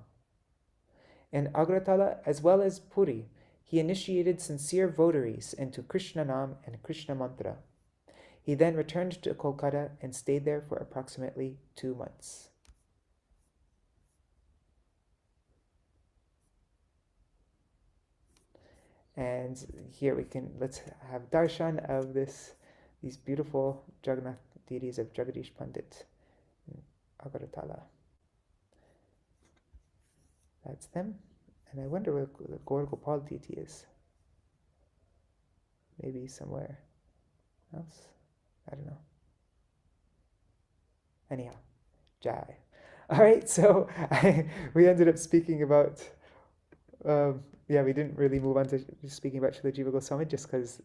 In Agaratala as well as Puri, he initiated sincere votaries into Krishna Nam and Krishna Mantra. He then returned to Kolkata and stayed there for approximately 2 months. And here let's have darshan of these beautiful Jagannath deities of Jagadīśa Paṇḍita in Agaratala. That's them. And I wonder where the Gaur Gopal Titi is. Maybe somewhere else. I don't know. Anyhow, Jai. All right, so we ended up speaking about, we didn't really move on to speaking about Śrīla Jīva Gosvāmī just because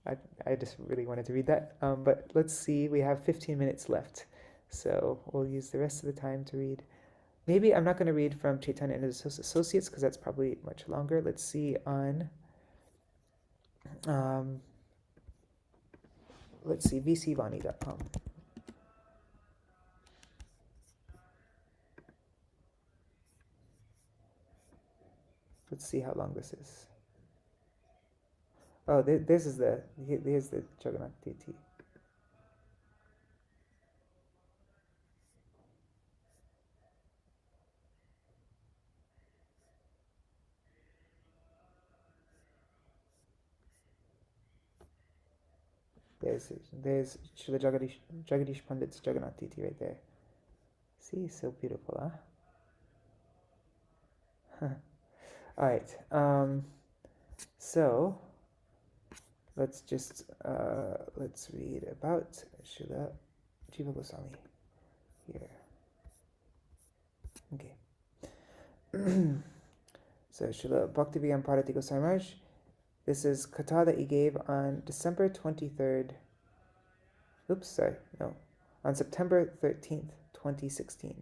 I just really wanted to read that. But let's see, we have 15 minutes left. So we'll use the rest of the time to read. Maybe I'm not going to read from Caitanya and his associates because that's probably much longer. Let's see on, vcvani.com. Let's see how long this is. Oh, here's the Jagannath Titi. There's Śrīla Jagadeesh Pandit's Jagannath Titi right there. See, so beautiful, huh? All right. So let's just let's read about Śrīla Jīva Gosvāmī here. Okay. So Śrīla Bhakti Parati Goswami Maharaj. This is Katha that he gave on December 23rd. On September 13th, 2016.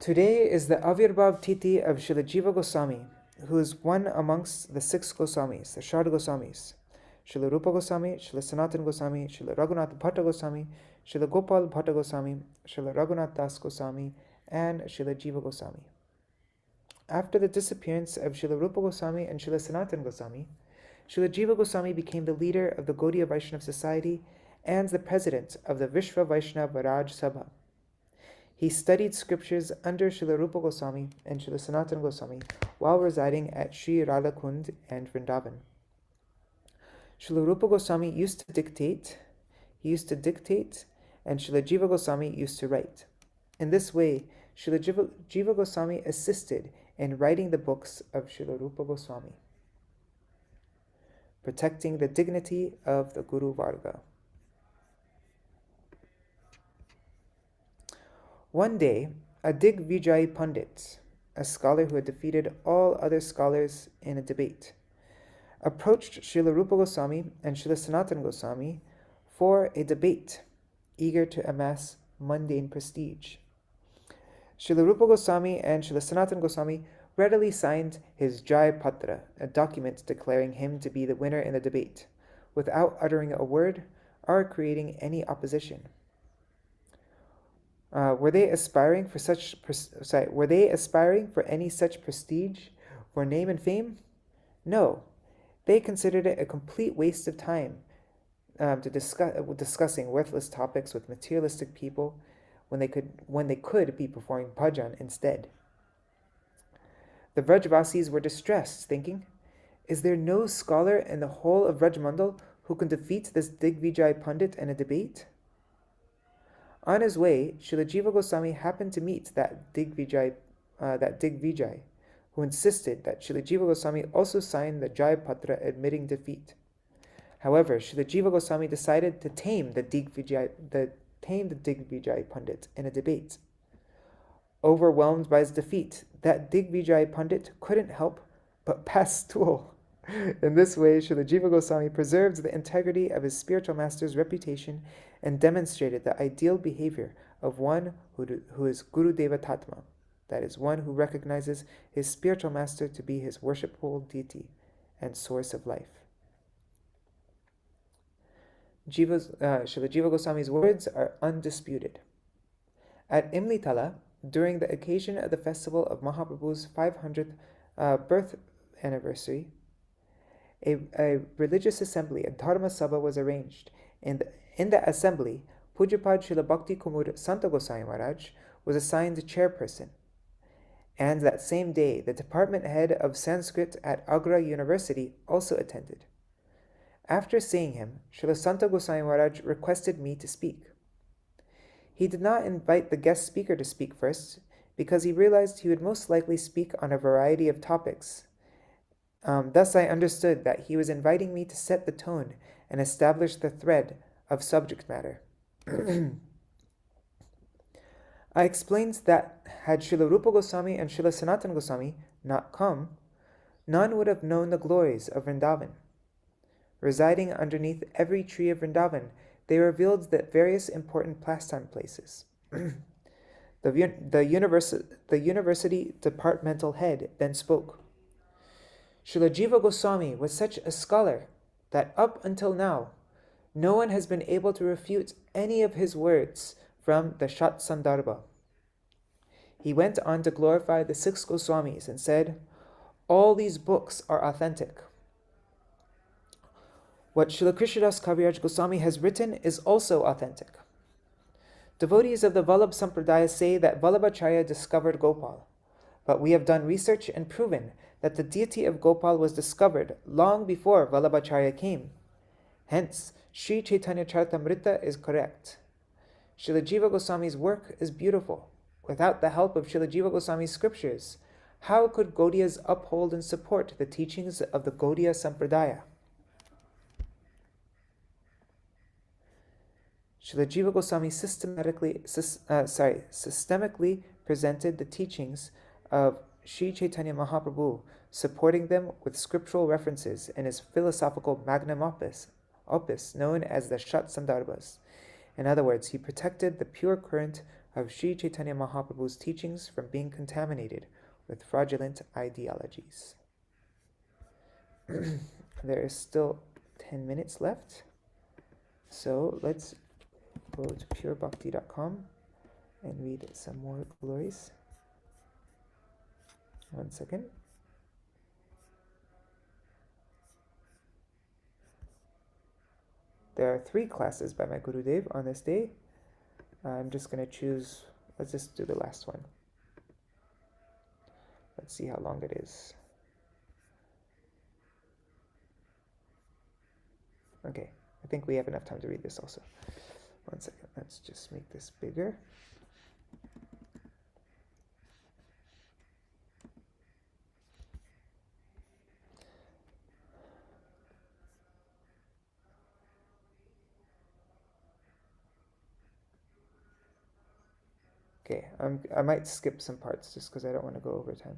Today is the Avirbhav Titi of Śrīla Jīva Gosvāmī, who is one amongst the 6 Goswamis, the Shard Goswamis, Śrīla Rupa Gosvāmī, Śrīla Sanatana Gosvāmī, Śrīla Raghunath Bhatta Gosvāmī, Śrīla Gopal Bhatta Gosvāmī, Śrīla Raghunath Das Gosvāmī, and Śrīla Jīva Gosvāmī. After the disappearance of Śrīla Rupa Gosvāmī and Śrīla Sanatana Gosvāmī, Śrīla Jīva Gosvāmī became the leader of the Gaudiya Vaishnava Society and the president of the Vishva Vaishnava Raj Sabha. He studied scriptures under Śrīla Rupa Gosvāmī and Śrīla Sanatana Gosvāmī while residing at Sri Radha Kund and Vrindavan. Śrīla Rupa Gosvāmī used to dictate, and Śrīla Jīva Gosvāmī used to write. In this way, Śrīla Jīva Gosvāmī assisted in writing the books of Śrīla Rupa Gosvāmī, protecting the dignity of the Guru Varga. One day, a Digvijay Pandit, a scholar who had defeated all other scholars in a debate, approached Śrīla Rupa Gosvāmī and Śrīla Sanatana Gosvāmī for a debate, eager to amass mundane prestige. Śrīla Rupa Gosvāmī and Śrīla Sanatana Gosvāmī readily signed his Jai Patra, a document declaring him to be the winner in the debate, without uttering a word or creating any opposition. Were they aspiring for any such prestige, for name and fame? No, they considered it a complete waste of time discussing worthless topics with materialistic people when they could be performing bhajan instead. The Vrajvasis were distressed, thinking, "Is there no scholar in the whole of Vrajmandal who can defeat this Digvijay Pandit in a debate?" On his way, Śrīla Jīva Gosvāmī happened to meet that Digvijay, who insisted that Śrīla Jīva Gosvāmī also sign the Jai Patra admitting defeat. However, Śrīla Jīva Gosvāmī decided to tame the Digvijaya Pandit in a debate. Overwhelmed by his defeat, that Digvijaya Pandit couldn't help but pass stool. In this way, Śrīla Jīva Gosvāmī preserved the integrity of his spiritual master's reputation and demonstrated the ideal behavior of one who is Guru Deva Tatma, that is, one who recognizes his spiritual master to be his worshipful deity and source of life. Śrīla Jīva Gosvāmī's words are undisputed. At Imlitala, during the occasion of the festival of Mahaprabhu's 500th birth anniversary, a religious assembly, a Dharma Sabha, was arranged. In the assembly, Pujapad Śrīla Bhakti Kumud Santa Gosai Maharaj was assigned chairperson. And that same day, the department head of Sanskrit at Agra University also attended. After seeing him, Śrīla Santa Gosai Maharaj requested me to speak. He did not invite the guest speaker to speak first, because he realized he would most likely speak on a variety of topics. Thus I understood that he was inviting me to set the tone and establish the thread of subject matter. I explained that had Śrīla Rupa Gosvāmī and Śrīla Sanatana Gosvāmī not come, none would have known the glories of Vrindavan. Residing underneath every tree of Vrindavan, they revealed the various important pastime places. The university departmental head then spoke. Śrīla Jīva Gosvāmī was such a scholar that up until now, no one has been able to refute any of his words from the Shat Sandarbha. He went on to glorify the 6 Goswamis and said, all these books are authentic. What Śrīla Krishnadas Kaviraj Goswami has written is also authentic. Devotees of the Vallabha Sampradaya say that Vallabhacharya discovered Gopal, but we have done research and proven that the deity of Gopal was discovered long before Vallabhacharya came. Hence, Sri Caitanya Charitamrita is correct. Śrīla Jīva Goswami's work is beautiful. Without the help of Śrīla Jīva Goswami's scriptures, how could Gaudiyas uphold and support the teachings of the Gaudiya Sampradaya? Śrīla Jīva Gosvāmī systemically presented the teachings of Sri Chaitanya Mahaprabhu, supporting them with scriptural references in his philosophical magnum opus known as the Shat Sandarbhas. In other words, he protected the pure current of Sri Chaitanya Mahaprabhu's teachings from being contaminated with fraudulent ideologies. There is still 10 minutes left, so let's go to purebhakti.com and read some more glories. 1 second. There are 3 classes by my Gurudev on this day. I'm just going to choose, let's just do the last one. Let's see how long it is. Okay, I think we have enough time to read this also. 1 second, let's just make this bigger. Okay, I might skip some parts just because I don't want to go over time.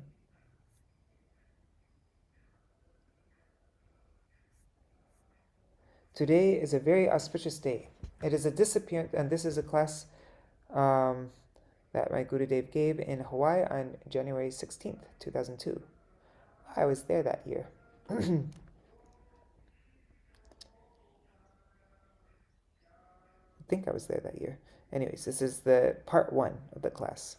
Today is a very auspicious day. It is a disappearance, and this is a class that my Gurudev gave in Hawaii on January 16th, 2002. I was there that year. I think I was there that year. Anyways, this is the part 1 of the class.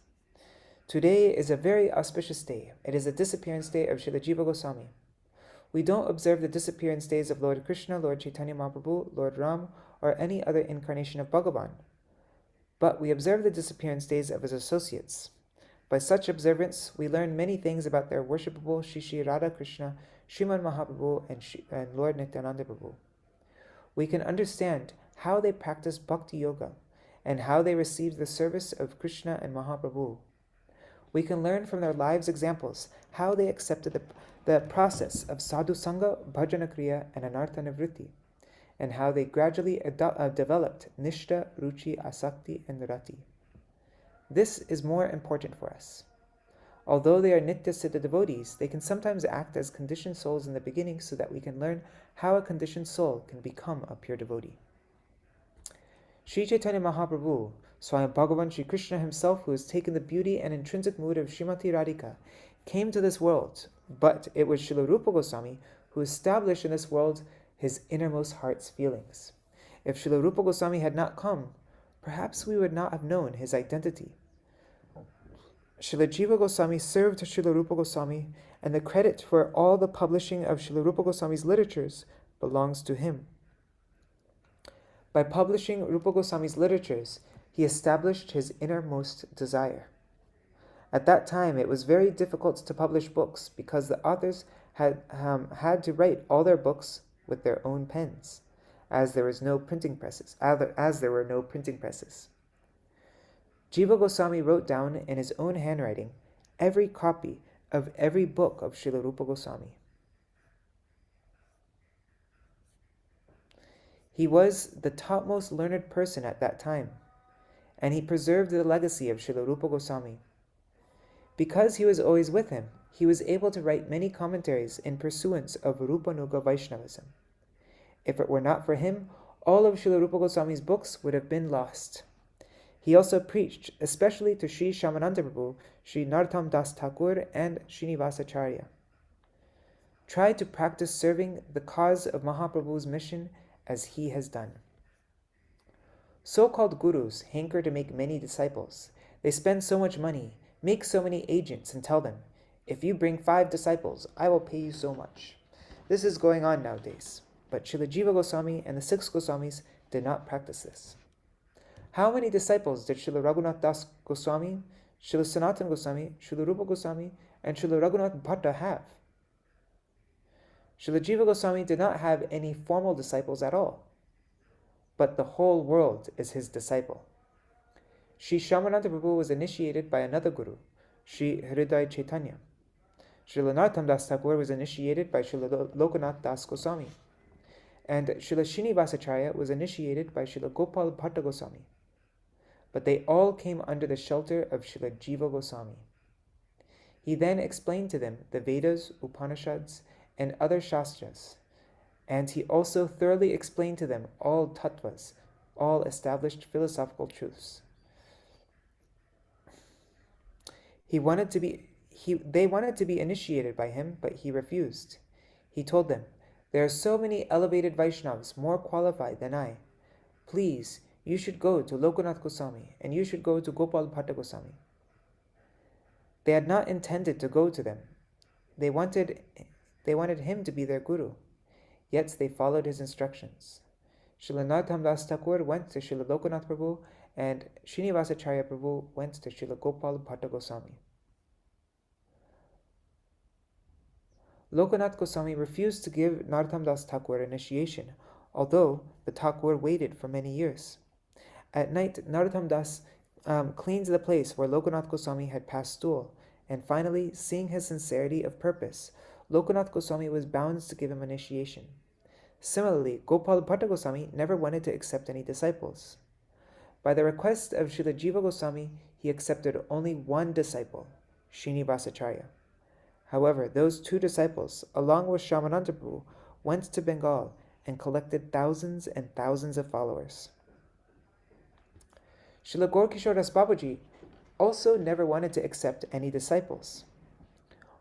Today is a very auspicious day. It is the disappearance day of Śrīla Jīva Gosvāmī. We don't observe the disappearance days of Lord Krishna, Lord Chaitanya Mahaprabhu, Lord Ram, or any other incarnation of Bhagavan. But we observe the disappearance days of his associates. By such observance, we learn many things about their worshipable Shri Radha Krishna, Sriman Mahaprabhu, and Lord Nityananda Prabhu. We can understand how they practice Bhakti Yoga, and how they received the service of Krishna and Mahaprabhu. We can learn from their lives' examples how they accepted the process of sadhu sangha, bhajana kriya, and anartha nivritti. and how they gradually developed Nishta, Ruchi, Asakti, and Rati. This is more important for us. Although they are Nitya Siddha devotees, they can sometimes act as conditioned souls in the beginning so that we can learn how a conditioned soul can become a pure devotee. Sri Caitanya Mahaprabhu, Swayam Bhagavan Sri Krishna himself, who has taken the beauty and intrinsic mood of Srimati Radhika, came to this world, but it was Śrīla Rūpa Gosvāmī who established in this world his innermost heart's feelings. If Śrīla Rūpa Gosvāmī had not come, perhaps we would not have known his identity. Śrīla Jīva Gosvāmī served Śrīla Rūpa Gosvāmī, and the credit for all the publishing of Śrīla Rūpa Gosvāmī's literatures belongs to him. By publishing Rūpa Gosvāmī's literatures, he established his innermost desire. At that time, it was very difficult to publish books because the authors had to write all their books with their own pens, as there were no printing presses. Jiva Gosvāmī wrote down in his own handwriting every copy of every book of Śrīla Rūpa Gosvāmī. He was the topmost learned person at that time, and he preserved the legacy of Śrīla Rūpa Gosvāmī. Because he was always with him, he was able to write many commentaries in pursuance of Rupanuga Vaishnavism. If it were not for him, all of Śrīla Rūpa Gosvāmī's books would have been lost. He also preached, especially to Sri Shyamananda Prabhu, Sri Narottam Das Thakur, and Srinivasacharya. Try to practice serving the cause of Mahaprabhu's mission as he has done. So-called gurus hanker to make many disciples. They spend so much money, make so many agents, and tell them, if you bring 5 disciples, I will pay you so much. This is going on nowadays, but Śrīla Jīva Gosvāmī and the 6 Goswāmis did not practice this. How many disciples did Śrīla Raghunath Das Goswāmī, Śrīla Sanatana Goswāmī, Śrīla Rupa Goswāmī, and Śrīla Raghunath Bhatta have? Śrīla Jīva Gosvāmī did not have any formal disciples at all, but the whole world is his disciple. Sri Shyamananda Prabhu was initiated by another guru, Sri Hridaya Caitanya. Śrīla Narottam Das Thakur was initiated by Śrīla Lokanath Das Goswāmī, and Śrīla Srinivasacharya was initiated by Śrīla Gopal Bhatta Goswāmī. But they all came under the shelter of Śrīla Jīva Gosvāmī. He then explained to them the Vedas, Upanishads, and other Shastras, and he also thoroughly explained to them all tattvas, all established philosophical truths. They wanted to be initiated by him, but he refused. He told them, there are so many elevated Vaishnavas more qualified than I. Please, you should go to Lokanath Goswāmī, and you should go to Gopal Bhatta Goswāmī. They had not intended to go to them. They wanted him to be their guru, yet they followed his instructions. Śrīla Narottam Das Thakur went to Śrīla Lokanath Prabhu, and Srinivasacharya Prabhu went to Śrīla Gopal Bhatta Goswāmī. Lokanath Goswāmī refused to give Narottam Das Thakur initiation, although the Thakur waited for many years. At night, Narottam Das cleaned the place where Lokanath Goswāmī had passed stool, and finally, seeing his sincerity of purpose, Lokanath Goswāmī was bound to give him initiation. Similarly, Gopal Bhatta Goswāmī never wanted to accept any disciples. By the request of Śrīla Jīva Gosvāmī, he accepted only one disciple, Srinivasacharya. However, those 2 disciples, along with Shyamananda Prabhu, went to Bengal and collected thousands and thousands of followers. Śrīla Gaurkishore Das Babaji also never wanted to accept any disciples.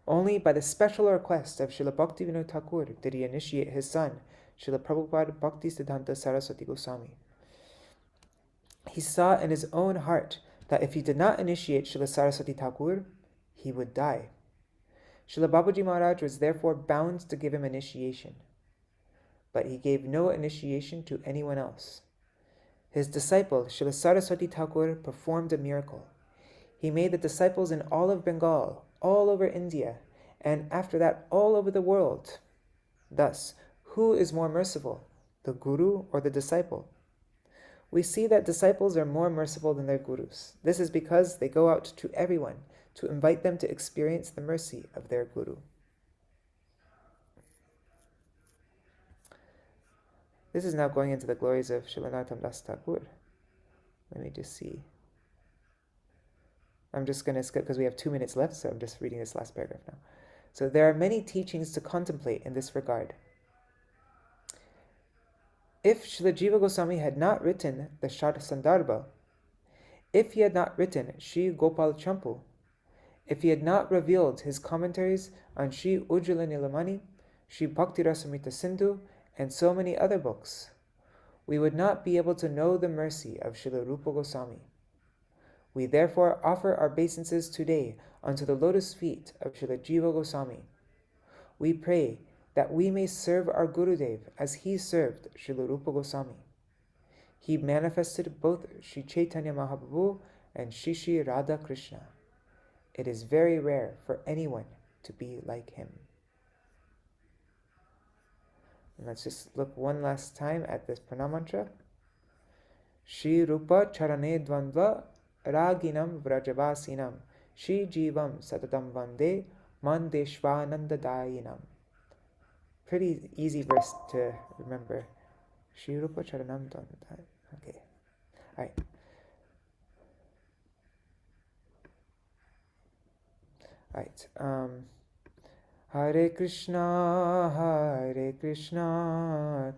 Only by the special request of Śrīla Bhaktivinoda Thakur did he initiate his son, Śrīla Prabhupada Bhakti Siddhanta Saraswati Goswāmī. He saw in his own heart that if he did not initiate Śrīla Saraswati Thakur, he would die. Śrīla Babaji Maharaj was therefore bound to give him initiation, but he gave no initiation to anyone else. His disciple, Śrīla Saraswati Thakur, performed a miracle. He made the disciples in all of Bengal, all over India, and after that all over the world. Thus, who is more merciful, the guru or the disciple? We see that disciples are more merciful than their gurus. This is because they go out to everyone to invite them to experience the mercy of their guru. This is now going into the glories of Śrīla Narottam Das Thakur. Let me just see. I'm just going to skip because we have 2 minutes left, so I'm just reading this last paragraph now. So there are many teachings to contemplate in this regard. If Śrīla Jīva Gosvāmī had not written the Shad Sandarbha, if he had not written Sri Gopal Champu, if he had not revealed his commentaries on Sri Ujjvala Nilamani, Sri Bhakti Rasamrita Sindhu, and so many other books, we would not be able to know the mercy of Śrīla Rupa Gosvāmī. We therefore offer our obeisances today unto the lotus feet of Śrīla Jīva Gosvāmī. We pray that we may serve our Gurudev as he served Śrīla Rupa Gosvāmī. He manifested both Sri Caitanya Mahaprabhu and Shri Shri Radha Krishna. It is very rare for anyone to be like him. And let's just look one last time at this pranam mantra. Shri Rupa Charane Dvandva Raginam Vrajavasinam Shri Jivam Satatam Vande Mandeshvanandadayinam. Pretty easy verse to remember. Shri Rupa Charanam Dvandva. Okay. Alright. Alright. Hare Krishna,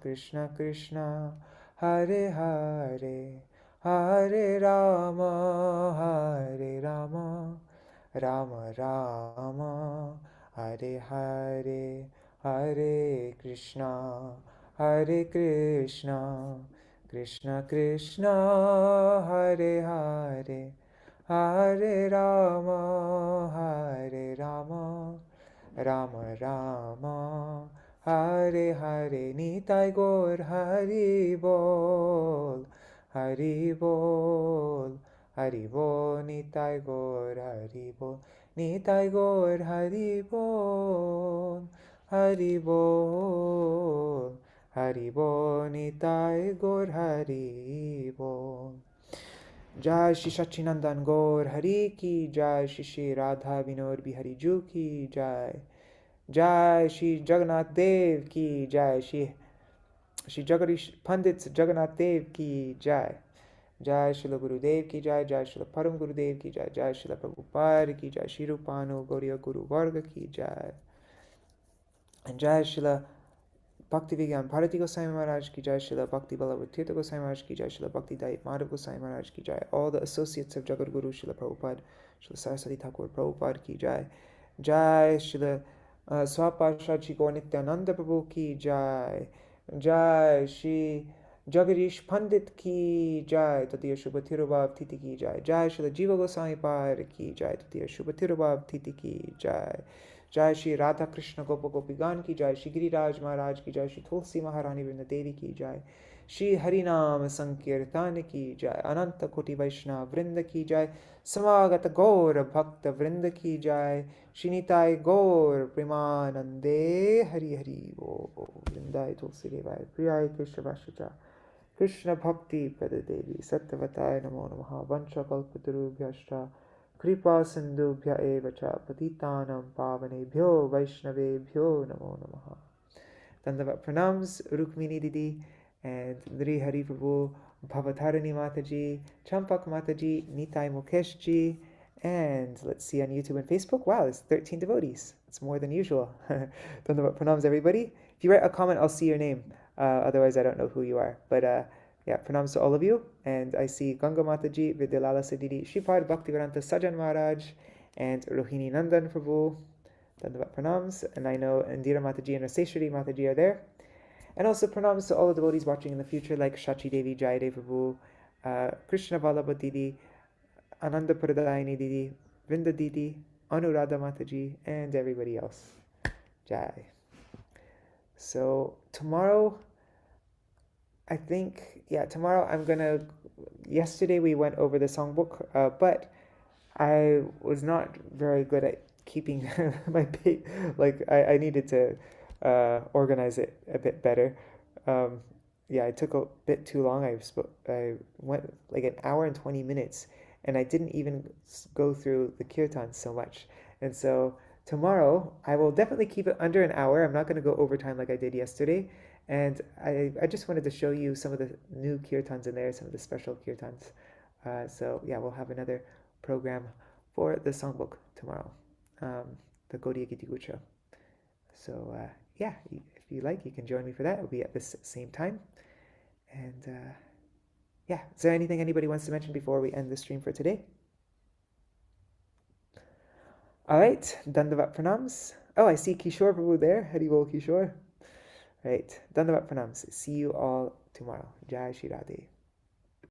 Krishna Krishna, Hare Hare, Hare Rama, Rama Rama, Hare Hare, Hare Krishna, Krishna Krishna, Hare Hare, Hare Rama, Rama Rama, Hare Hare. Nitai Gaur Hari Bol, Hari Bol, Hari Bol. Nitai Gaur Hari Bol, Nitai Gaur Hari Bol, Hari Bol, Hari Bol. Nitai Gaur Hari Bol. Jai Shri Sachinandan Gaur Hari Ki Jai, Shri Shri Radha Vinod Bihari Ju Ki Jai, Jai Shri Jagannath Dev Ki Jai, Shri Jagadīśa Paṇḍita Jagannath Dev Ki Jai, Jai Srila Gurudev Ki Jai, Jai Srila Param Gurudev Ki Jai, Jai Srila Prabhupada Ki Jai, Shri Rupanu Gauriya Guru Varga Ki Jai, and Jai Srila Bhakti Vigyan Bharati Gosvāmī Mahārāja Ki Jai, Srila Bhakti Ballabha Tīrtha Gosvāmī Mahārāja Ki Jai, Srila Bhakti Dayit Madhav Gosvāmī Mahārāja Ki Jai, all the associates of Jagat Guru, Srila Prabhupada, Srila Saraswati Thakur Prabhupada Ki Jai, Jai Srila Swapashad Shri Gaur Nityananda Prabhu Ki Jai, Jai Shri Jagadīśa Paṇḍita Ki Jai, Tatiya Shubha Tirubhav Titi Ki Jai, Jai Śrīla Jīva Gosvāmī Par Ki Jai, Tatiya Shubha Tirubhav Titi Ki Jai, Jai Shri Radha Krishna Gopa Gopigan Ki Jai, Shri Giriraj Maharaj Ki Jai, Shri Tulsi Maharani Vrinda Devi Ki Jai, Shri Harinam Sankirtan Ki Jai, Ananta Koti Vaishnava Vrinda Ki Jai, Samagata Gaur Bhakta Vrinda Ki Jai, Shri Nitai Gaur Premanande Hari Hari Bo Vrindai Tulsi Devai Priyai Keshavashacha Krishna Bhakti Padadevi Sattvatai Namo Namaha Vancha Kalpatarubhyashta Kripa Sindhubhya Evacha Patitanam Pavanebhyo Vaishnavebhyo Namo Namaha. Dandavat Pranams, Rukmini Didi, and Nri Hari Prabhu, Bhavatarani Mataji, Champak Mataji, Nitai Mukeshji, and let's see on YouTube and Facebook. Wow, there's 13 devotees. It's more than usual. Dandavat Pranams, everybody. If you write a comment, I'll see your name. Otherwise, I don't know who you are. But yeah, pranams to all of you. And I see Ganga Mataji, Vidyalala Siddhidi, Shripad Bhaktivedanta Sajan Maharaj, and Rohini Nandan Prabhu. Dandavat pranams. And I know Indira Mataji and Raseshwari Mataji are there. And also pranams to all the devotees watching in the future, like Shachi Devi, Jayadev Prabhu, Krishna Ballabha Didi, Ananda Pradayani Didi, Vrinda Didi, Anuradha Mataji, and everybody else. Jai. So tomorrow, I think, tomorrow I'm gonna, yesterday we went over the songbook, but I was not very good at keeping my page, like I needed to organize it a bit better. It took a bit too long. I went like an hour and 20 minutes, and I didn't even go through the kirtan so much. And so tomorrow I will definitely keep it under an hour. I'm not going to go overtime like I did yesterday. And I just wanted to show you some of the new kirtans in there, some of the special kirtans. So yeah, we'll have another program for the songbook tomorrow, the Gaudiya Giti Gucha. So yeah, if you like, you can join me for that. It'll be at this same time. And yeah, is there anything anybody wants to mention before we end the stream for today? All right, Dandavat Pranams. Oh, I see Kishore Prabhu there. Hari Bol Kishore. Right, Dandavat Pranams. See you all tomorrow. Jai Shri Radhe.